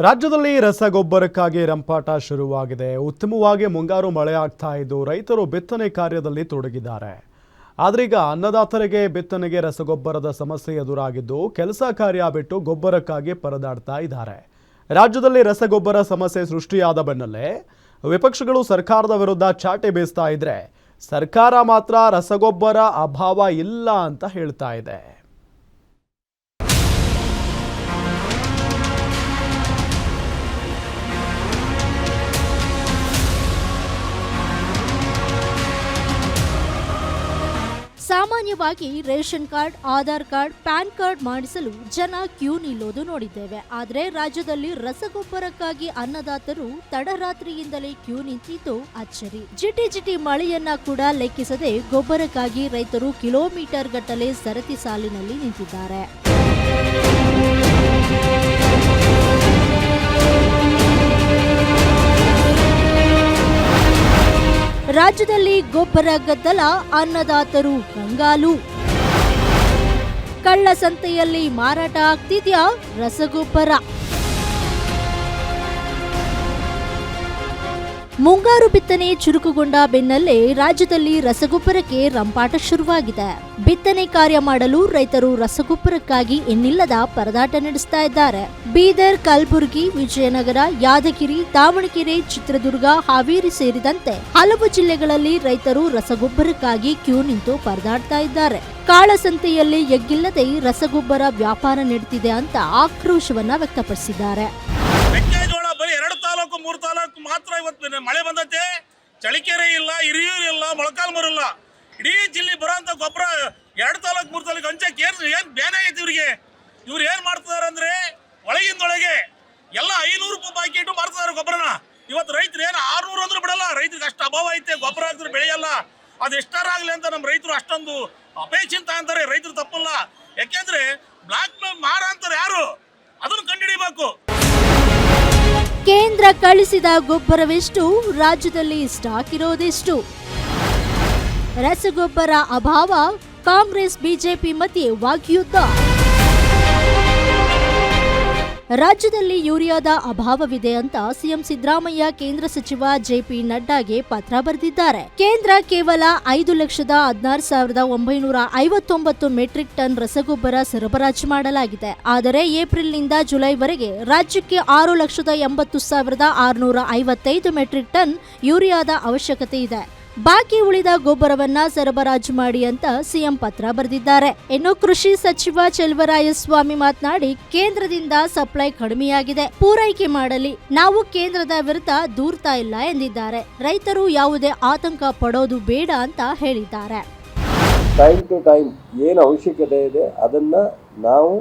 ರಾಜ್ಯದಲ್ಲಿ ರಸಗೊಬ್ಬರಕ್ಕಾಗಿ ರಂಪಾಟ ಶುರುವಾಗಿದೆ. ಉತ್ತಮವಾಗಿ ಮುಂಗಾರು ಮಳೆ ಆಗ್ತಾ ಇದ್ದು ರೈತರು ಬಿತ್ತನೆ ಕಾರ್ಯದಲ್ಲಿ ತೊಡಗಿದ್ದಾರೆ. ಆದ್ರೀಗ ಅನ್ನದಾತರಿಗೆ ಬಿತ್ತನೆಗೆ ರಸಗೊಬ್ಬರದ ಸಮಸ್ಯೆ ಎದುರಾಗಿದ್ದು ಕೆಲಸ ಕಾರ್ಯ ಬಿಟ್ಟು ಗೊಬ್ಬರಕ್ಕಾಗಿ ಪರದಾಡ್ತಾ ಇದ್ದಾರೆ. ರಾಜ್ಯದಲ್ಲಿ ರಸಗೊಬ್ಬರ ಸಮಸ್ಯೆ ಸೃಷ್ಟಿಯಾದ ಬೆನ್ನಲ್ಲೇ ವಿಪಕ್ಷಗಳು ಸರ್ಕಾರದ ವಿರುದ್ಧ ಚಾಟಿ ಬೀಸ್ತಾ ಇದ್ರೆ ಸರ್ಕಾರ ಮಾತ್ರ ರಸಗೊಬ್ಬರ ಅಭಾವ ಇಲ್ಲ ಅಂತ ಹೇಳ್ತಾ ಇದೆ. ಸಾಮಾನ್ಯವಾಗಿ ration card, Aadhaar card, PAN card ಮಾಡಿಸಲು ಜನ ಕ್ಯೂ ನಿಲ್ಲೋದು ನೋಡಿದ್ದೇವೆ. ಆದರೆ ರಾಜ್ಯದಲ್ಲಿ ರಸಗೊಬ್ಬರಕ್ಕಾಗಿ ಅನ್ನದಾತರು ತಡರಾತ್ರಿಯಿಂದಲೇ ಕ್ಯೂ ನಿಂತಿದ್ದು ಅಚ್ಚರಿ. ಜಿಟಿ ಮಳೆಯನ್ನ ಕೂಡ ಲೆಕ್ಕಿಸದೆ ಗೊಬ್ಬರಕ್ಕಾಗಿ ರೈತರು ಕಿಲೋಮೀಟರ್ ಗಟ್ಟಲೆ ಸರತಿ ಸಾಲಿನಲ್ಲಿ ನಿಂತಿದ್ದಾರೆ. ರಾಜ್ಯದಲ್ಲಿ ಗೊಬ್ಬರ ಗದ್ದಲ, ಅನ್ನದಾತರು ಕಂಗಾಲು. ಕಳ್ಳ ಸಂತೆಯಲ್ಲಿ ಮಾರಾಟ ಆಗ್ತಿದ್ಯಾ ರಸಗೊಬ್ಬರ? ಮುಂಗಾರು ಬಿತ್ತನೆ ಚುರುಕುಗೊಂಡ ಬೆನ್ನಲ್ಲೇ ರಾಜ್ಯದಲ್ಲಿ ರಸಗೊಬ್ಬರಕ್ಕೆ ರಂಪಾಟ ಶುರುವಾಗಿದೆ. ಬಿತ್ತನೆ ಕಾರ್ಯ ಮಾಡಲು ರೈತರು ರಸಗೊಬ್ಬರಕ್ಕಾಗಿ ಎನ್ನಿಲ್ಲದ ಪರದಾಟ ನಡೆಸ್ತಾ ಇದ್ದಾರೆ. ಬೀದರ್, ಕಲಬುರಗಿ, ವಿಜಯನಗರ, ಯಾದಗಿರಿ, ದಾವಣಗೆರೆ, ಚಿತ್ರದುರ್ಗ, ಹಾವೇರಿ ಸೇರಿದಂತೆ ಹಲವು ಜಿಲ್ಲೆಗಳಲ್ಲಿ ರೈತರು ರಸಗೊಬ್ಬರಕ್ಕಾಗಿ ಕ್ಯೂ ನಿಂತು ಪರದಾಡ್ತಾ ಇದ್ದಾರೆ. ಕಾಳಸಂತೆಯಲ್ಲಿ ಎಗ್ಗಿಲ್ಲದೆ ರಸಗೊಬ್ಬರ ವ್ಯಾಪಾರ ನಡೆದಿದೆ ಅಂತ ಆಕ್ರೋಶವನ್ನ ವ್ಯಕ್ತಪಡಿಸಿದ್ದಾರೆ. ಮೂರು ತಾಲೂಕು ಮಾತ್ರ ಇವತ್ತು ಮಳೆ ಬಂದೈತೆ. ಚಳಿಕೆರೆ ಇಲ್ಲ, ಹಿರಿಯೂರು ಇಲ್ಲ, ಮೊಳಕಾಲ್ಮೂರು ಇಲ್ಲ. ಇಡೀ ಜಿಲ್ಲೆ ಬರೋಂಥ ಗೊಬ್ಬರ 2 ತಾಲೂಕು 3 ತಾಲೂಕು ಹಂಚಕ್ಕೆ ಏನು ಬೇನೆ ಐತಿ ಇವ್ರಿಗೆ. ಇವ್ರು ಏನು ಮಾಡ್ತಿದಾರೆ ಅಂದ್ರೆ ಒಳಗಿಂದೊಳಗೆ ಎಲ್ಲ 500 ರೂಪಾಯಿ ಪ್ಯಾಕೆಟ್ ಮಾರ್ತಿದಾರೆ ಗೊಬ್ಬರನ. ಇವತ್ತು ರೈತರು ಏನು 600 ಅಂದ್ರೆ ಬಿಡಲ್ಲ. ರೈತರಿಗೆ ಅಷ್ಟು ಅಭಾವ ಐತೆ. ಗೊಬ್ಬರ ಹಾಕಿದ್ರೆ ಬೆಳೆಯಲ್ಲ. ಅದು ಎಷ್ಟಾರಾಗಲಿ ಅಂತ ನಮ್ಮ ರೈತರು ಅಷ್ಟೊಂದು ಅಪೇಕ್ಷಿಂತ ಅಂತಾರೆ. ರೈತರು ತಪ್ಪಲ್ಲ. ಯಾಕೆಂದ್ರೆ ಬ್ಲಾಕ್ ಮಾರ ಅಂತಾರೆ ಯಾರು, ಅದನ್ನು ಕಂಡುಹಿಡಿಬೇಕು. ಕೇಂದ್ರ ಕಳಿಸಿದ ಗೊಬ್ಬರವೆಷ್ಟು, ರಾಜ್ಯದಲ್ಲಿ ಸ್ಟಾಕ್ ಇರೋದೆಷ್ಟು? ರಸಗೊಬ್ಬರ ಅಭಾವ, ಕಾಂಗ್ರೆಸ್ ಬಿಜೆಪಿ ಮಧ್ಯೆ ವಾಗ್ಯುದ್ಧ. ರಾಜ್ಯದಲ್ಲಿ ಯೂರಿಯಾದ ಅಭಾವವಿದೆ ಅಂತ ಸಿಎಂ ಸಿದ್ದರಾಮಯ್ಯ ಕೇಂದ್ರ ಸಚಿವ ಜೆಪಿ ನಡ್ಡಾಗೆ ಪತ್ರ ಬರೆದಿದ್ದಾರೆ. ಕೇಂದ್ರ ಕೇವಲ 5,16,959 ಮೆಟ್ರಿಕ್ ಟನ್ ರಸಗೊಬ್ಬರ ಸರಬರಾಜು ಮಾಡಲಾಗಿದೆ. ಆದರೆ ಏಪ್ರಿಲ್ನಿಂದ ಜುಲೈವರೆಗೆ ರಾಜ್ಯಕ್ಕೆ 6,80,655 ಮೆಟ್ರಿಕ್ ಟನ್ ಯೂರಿಯಾದ ಅವಶ್ಯಕತೆ ಇದೆ. ಬಾಕಿ ಉಳಿದ ಗೊಬ್ಬರವನ್ನ ಸರಬರಾಜು ಮಾಡಿ ಅಂತ ಸಿಎಂ ಪತ್ರ ಬರೆದಿದ್ದಾರೆ. ಇನ್ನು ಕೃಷಿ ಸಚಿವ ಚೆಲುವರಾಯಸ್ವಾಮಿ ಮಾತನಾಡಿ, ಕೇಂದ್ರದಿಂದ ಸಪ್ಲೈ ಕಡಿಮೆಯಾಗಿದೆ, ಪೂರೈಕೆ ಮಾಡಲಿ, ನಾವು ಕೇಂದ್ರದ ವಿರುದ್ಧ ದೂರ್ತಾ ಇಲ್ಲ ಎಂದಿದ್ದಾರೆ. ರೈತರು ಯಾವುದೇ ಆತಂಕ ಪಡೋದು ಬೇಡ ಅಂತ ಹೇಳಿದ್ದಾರೆ. ಟೈಮ್ ಟು ಟೈಮ್ ಏನು ಅವಶ್ಯಕತೆ ಇದೆ ಅದನ್ನ ನಾವು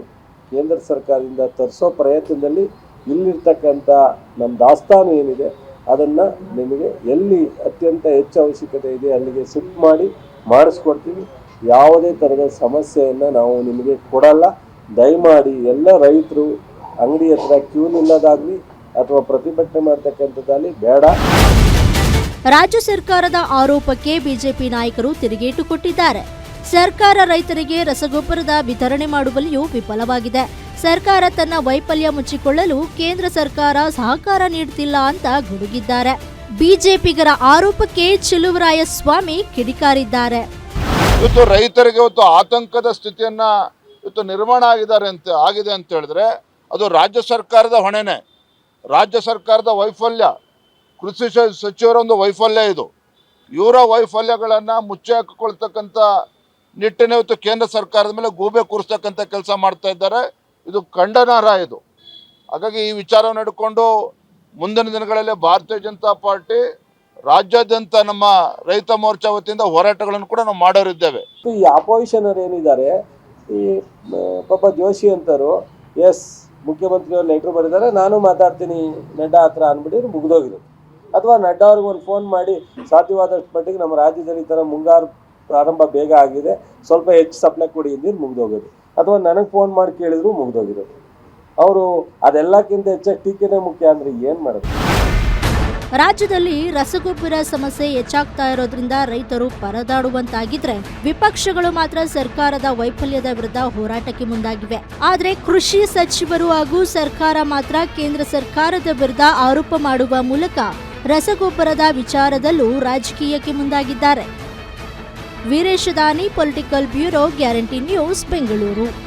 ಕೇಂದ್ರ ಸರ್ಕಾರದಿಂದ ತರಿಸೋ ಪ್ರಯತ್ನದಲ್ಲಿ ಇಲ್ಲಿರ್ತಕ್ಕಂಥ ನಮ್ಮ ದಾಸ್ತಾನು ಏನಿದೆ ಅದನ್ನು ನಿಮಗೆ ಎಲ್ಲಿ ಅತ್ಯಂತ ಹೆಚ್ಚು ಅವಶ್ಯಕತೆ ಇದೆ ಅಲ್ಲಿಗೆ ಶಿಫ್ಟ್ ಮಾಡಿ ಮಾಡಿಸ್ಕೊಡ್ತೀವಿ. ಯಾವುದೇ ಥರದ ಸಮಸ್ಯೆಯನ್ನು ನಾವು ನಿಮಗೆ ಕೊಡಲ್ಲ. ದಯಮಾಡಿ ಎಲ್ಲ ರೈತರು ಅಂಗಡಿ ಹತ್ರ ಕ್ಯೂ ನಿಲ್ಲೋದಾಗಲಿ ಅಥವಾ ಪ್ರತಿಭಟನೆ ಮಾಡ್ತಕ್ಕಂಥದ್ದಾಗಲಿ ಬೇಡ. ರಾಜ್ಯ ಸರ್ಕಾರದ ಆರೋಪಕ್ಕೆ ಬಿಜೆಪಿ ನಾಯಕರು ತಿರುಗೇಟು ಕೊಟ್ಟಿದ್ದಾರೆ. ಸರ್ಕಾರ ರೈತರಿಗೆ ರಸಗೊಬ್ಬರದ ವಿತರಣೆ ಮಾಡುವಲ್ಲಿಯೂ ವಿಫಲವಾಗಿದೆ. ಸರ್ಕಾರ ತನ್ನ ವೈಫಲ್ಯ ಮುಚ್ಚಿಕೊಳ್ಳಲು ಕೇಂದ್ರ ಸರ್ಕಾರ ಸಹಕಾರ ನೀಡುತ್ತಿಲ್ಲ ಅಂತ ಗುಡುಗಿದ್ದಾರೆ. ಬಿಜೆಪಿಗರ ಆರೋಪಕ್ಕೆ ಚೆಲುವರಾಯಸ್ವಾಮಿ ಕಿಡಿಕಾರಿದ್ದಾರೆ. ಇವತ್ತು ರೈತರಿಗೆ ಆತಂಕದ ಸ್ಥಿತಿಯನ್ನ ನಿರ್ಮಾಣ ಆಗಿದೆ ಅಂತ ಹೇಳಿದ್ರೆ ಅದು ರಾಜ್ಯ ಸರ್ಕಾರದ ಹೊಣೆನೆ, ರಾಜ್ಯ ಸರ್ಕಾರದ ವೈಫಲ್ಯ, ಕೃಷಿ ಸಚಿವರ ಒಂದು ವೈಫಲ್ಯ. ಇದು ಇವರ ವೈಫಲ್ಯಗಳನ್ನು ಮುಚ್ಚಿ ಹಾಕಿಕೊಳ್ತಕ್ಕಂಥ ನಿಟ್ಟಿನ ಕೇಂದ್ರ ಸರ್ಕಾರದ ಮೇಲೆ ಗೂಬೆ ಕೂರಿಸ್ತಕ್ಕಂಥ ಕೆಲಸ ಮಾಡ್ತಾ ಇದ್ದಾರೆ. ಇದು ಖಂಡನಾರ್ಹ. ಇದು ಹಾಗಾಗಿ ಈ ವಿಚಾರವನ್ನು ಹಿಡ್ಕೊಂಡು ಮುಂದಿನ ದಿನಗಳಲ್ಲಿ ಭಾರತೀಯ ಜನತಾ ಪಾರ್ಟಿ ರಾಜ್ಯಾದ್ಯಂತ ನಮ್ಮ ರೈತ ಮೋರ್ಚಾ ವತಿಯಿಂದ ಹೋರಾಟಗಳನ್ನು ಕೂಡ ನಾವು ಮಾಡೋರಿದ್ದೇವೆ. ಈ ಅಪೋಸಿಷನರ್ ಏನಿದ್ದಾರೆ, ಈ ಪಾಪ ಜೋಶಿ ಅಂತರು ಮುಖ್ಯಮಂತ್ರಿಯವರು ಲೆಟರ್ ಬರೆದಿದ್ದಾರೆ, ನಾನು ಮಾತಾಡ್ತೀನಿ ನಡ್ಡಾ ಹತ್ರ ಅಂದ್ಬಿಟ್ಟಿದ್ರು ಮುಗಿದೋಗಿರೋದು. ಅಥವಾ ನಡ್ಡಾ ಅವ್ರಿಗೆ ಒಂದು ಫೋನ್ ಮಾಡಿ ಸಾಧ್ಯವಾದಷ್ಟು ಮಟ್ಟಿಗೆ ನಮ್ಮ ರಾಜ್ಯದಲ್ಲಿ ಈ ಥರ ಮುಂಗಾರು ಪ್ರಾರಂಭ ಬೇಗ ಆಗಿದೆ, ಸ್ವಲ್ಪ ಹೆಚ್ಚು ಸಪ್ಲೈ ಕೊಡಿ ಅಂದಿರು ಮುಗಿದೋಗೋದು. ಅಥವಾ ನನಗೆ ಫೋನ್ ಮಾಡಿ ಕೇಳಿದ್ರು ಮುಗಿದೋಗಿರೋದು. ಅವರು ಅದೆಲ್ಲಕ್ಕಿಂತ ಹೆಚ್ಚಾಗಿ ಟೀಕೆನೇ ಮುಖ್ಯ ಅಂದರೆ ಏನು ಮಾಡೋದು? ರಾಜ್ಯದಲ್ಲಿ ರಸಗೊಬ್ಬರ ಸಮಸ್ಯೆ ಹೆಚ್ಚಾಗ್ತಾ ಇರೋದ್ರಿಂದ ರೈತರು ಪರದಾಡುವಂತಾಗಿದ್ರೆ ವಿಪಕ್ಷಗಳು ಮಾತ್ರ ಸರ್ಕಾರದ ವೈಫಲ್ಯದ ವಿರುದ್ಧ ಹೋರಾಟಕ್ಕೆ ಮುಂದಾಗಿವೆ. ಆದರೆ ಕೃಷಿ ಸಚಿವರು ಹಾಗೂ ಸರ್ಕಾರ ಮಾತ್ರ ಕೇಂದ್ರ ಸರ್ಕಾರದ ವಿರುದ್ಧ ಆರೋಪ ಮಾಡುವ ಮೂಲಕ ರಸಗೊಬ್ಬರದ ವಿಚಾರದಲ್ಲೂ ರಾಜಕೀಯಕ್ಕೆ ಮುಂದಾಗಿದ್ದಾರೆ. ವೀರೇಶ ದಾನಿ, political bureau, guarantee news, Bengaluru.